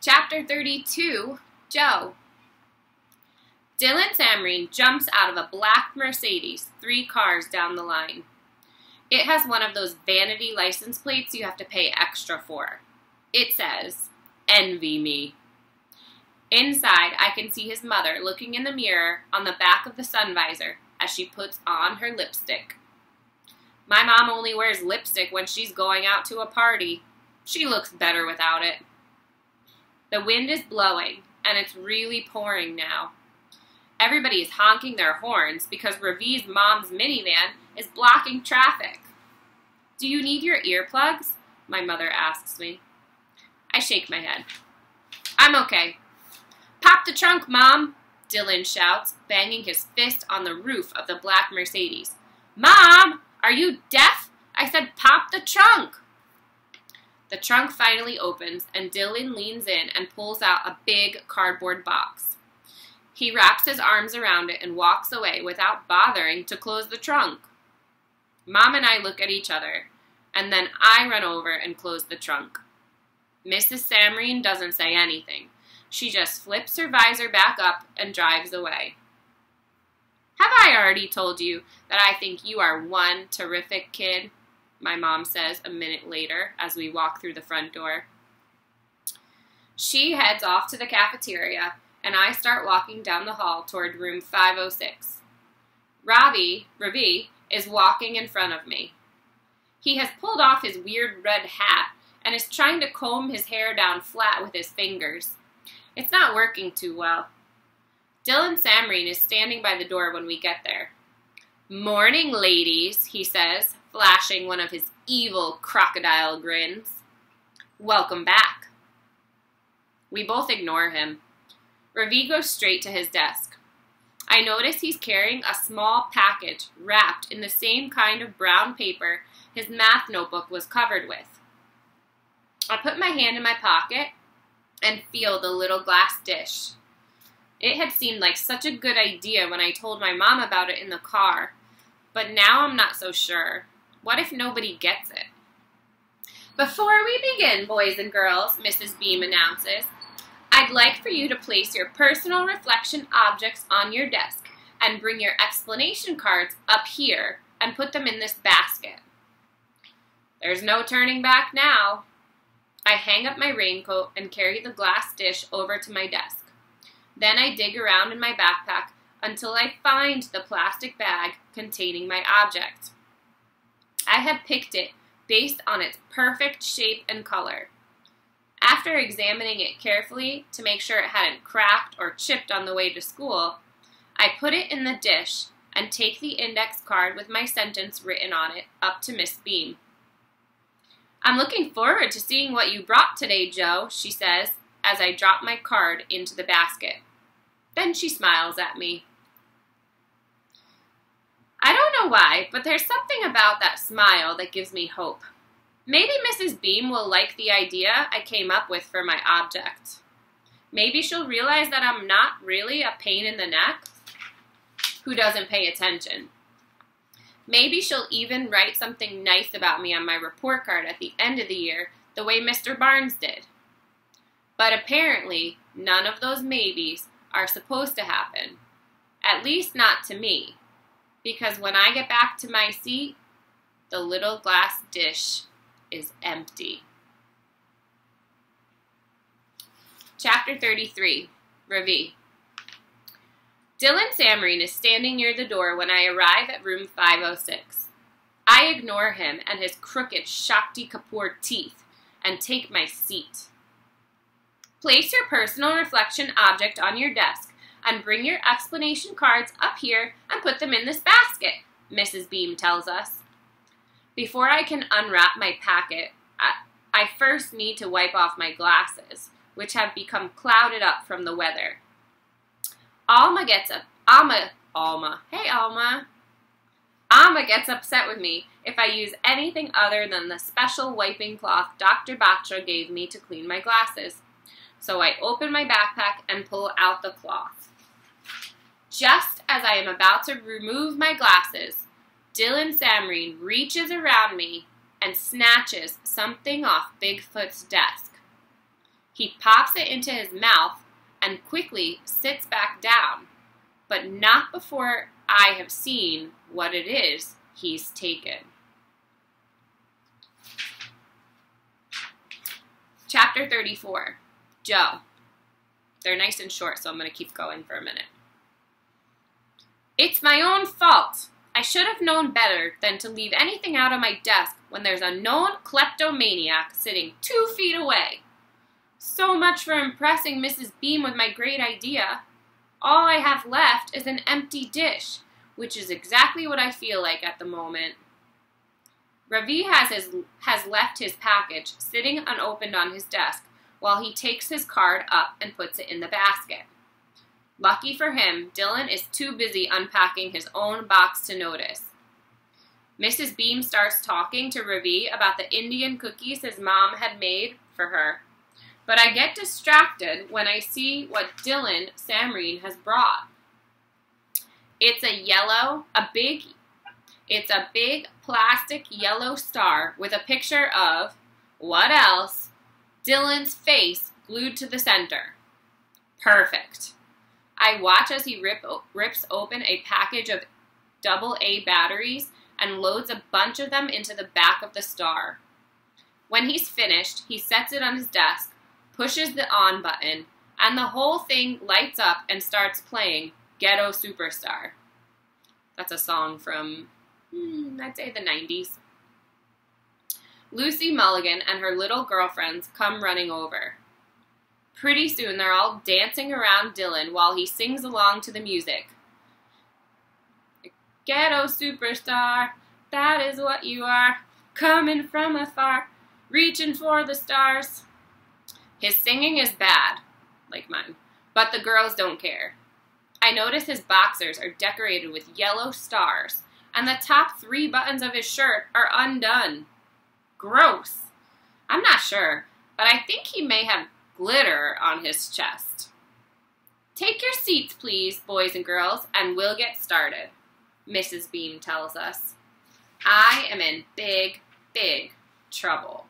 Chapter 32, Joe. Dylan Samreen jumps out of a black Mercedes 3 cars down the line. It has one of those vanity license plates you have to pay extra for. It says, "Envy me." Inside, I can see his mother looking in the mirror on the back of the sun visor as she puts on her lipstick. My mom only wears lipstick when she's going out to a party. She looks better without it. The wind is blowing, and it's really pouring now. Everybody is honking their horns because Ravi's mom's minivan is blocking traffic. "Do you need your earplugs?" my mother asks me. I shake my head. "I'm okay." "Pop the trunk, Mom," Dylan shouts, banging his fist on the roof of the black Mercedes. "Mom, are you deaf? I said pop the trunk." The trunk finally opens, and Dylan leans in and pulls out a big cardboard box. He wraps his arms around it and walks away without bothering to close the trunk. Mom and I look at each other, and then I run over and close the trunk. Mrs. Samreen doesn't say anything. She just flips her visor back up and drives away. "Have I already told you that I think you are one terrific kid?" my mom says a minute later as we walk through the front door. She heads off to the cafeteria, and I start walking down the hall toward room 506. Ravi is walking in front of me. He has pulled off his weird red hat and is trying to comb his hair down flat with his fingers. It's not working too well. Dylan Samreen is standing by the door when we get there. "Morning, ladies," he says, flashing one of his evil crocodile grins. "Welcome back." We both ignore him. Ravi goes straight to his desk. I notice he's carrying a small package wrapped in the same kind of brown paper his math notebook was covered with. I put my hand in my pocket and feel the little glass dish. It had seemed like such a good idea when I told my mom about it in the car, but now I'm not so sure. What if nobody gets it? "Before we begin, boys and girls," Mrs. Beam announces, "I'd like for you to place your personal reflection objects on your desk and bring your explanation cards up here and put them in this basket." There's no turning back now. I hang up my raincoat and carry the glass dish over to my desk. Then I dig around in my backpack until I find the plastic bag containing my object. I had picked it based on its perfect shape and color. After examining it carefully to make sure it hadn't cracked or chipped on the way to school, I put it in the dish and take the index card with my sentence written on it up to Miss Beam. "I'm looking forward to seeing what you brought today, Joe," she says, as I drop my card into the basket. Then she smiles at me. I don't know why, but there's something about that smile that gives me hope. Maybe Mrs. Beam will like the idea I came up with for my object. Maybe she'll realize that I'm not really a pain in the neck who doesn't pay attention. Maybe she'll even write something nice about me on my report card at the end of the year, the way Mr. Barnes did. But apparently, none of those maybes are supposed to happen. At least not to me. Because when I get back to my seat, the little glass dish is empty. Chapter 33, Ravi. Dylan Samreen is standing near the door when I arrive at room 506. I ignore him and his crooked Shakti Kapoor teeth and take my seat. "Place your personal reflection object on your desk and bring your explanation cards up here and put them in this basket," Mrs. Beam tells us. Before I can unwrap my packet, I first need to wipe off my glasses, which have become clouded up from the weather. Alma gets upset with me if I use anything other than the special wiping cloth Dr. Batra gave me to clean my glasses. So I open my backpack and pull out the cloth. Just as I am about to remove my glasses, Dylan Samreen reaches around me and snatches something off Bigfoot's desk. He pops it into his mouth and quickly sits back down, but not before I have seen what it is he's taken. Chapter 34, Joe. They're nice and short, so I'm going to keep going for a minute. It's my own fault. I should have known better than to leave anything out of my desk when there's a known kleptomaniac sitting 2 feet away. So much for impressing Mrs. Beam with my great idea. All I have left is an empty dish, which is exactly what I feel like at the moment. Ravi has left his package sitting unopened on his desk while he takes his card up and puts it in the basket. Lucky for him, Dylan is too busy unpacking his own box to notice. Mrs. Beam starts talking to Ravi about the Indian cookies his mom had made for her, but I get distracted when I see what Dylan Samreen has brought. It's a big plastic yellow star with a picture of, what else? Dylan's face glued to the center. Perfect. I watch as he rips open a package of AA batteries and loads a bunch of them into the back of the star. When he's finished, he sets it on his desk, pushes the on button, and the whole thing lights up and starts playing Ghetto Superstar. That's a song from, I'd say the 90s. Lucy Mulligan and her little girlfriends come running over. Pretty soon they're all dancing around Dylan while he sings along to the music. Ghetto superstar, that is what you are, coming from afar, reaching for the stars. His singing is bad, like mine, but the girls don't care. I notice his boxers are decorated with yellow stars, and the top 3 buttons of his shirt are undone. Gross. I'm not sure, but I think he may have glitter on his chest. Take your seats, please, boys and girls, and we'll get started, Mrs. Beam tells us. I am in big, big trouble.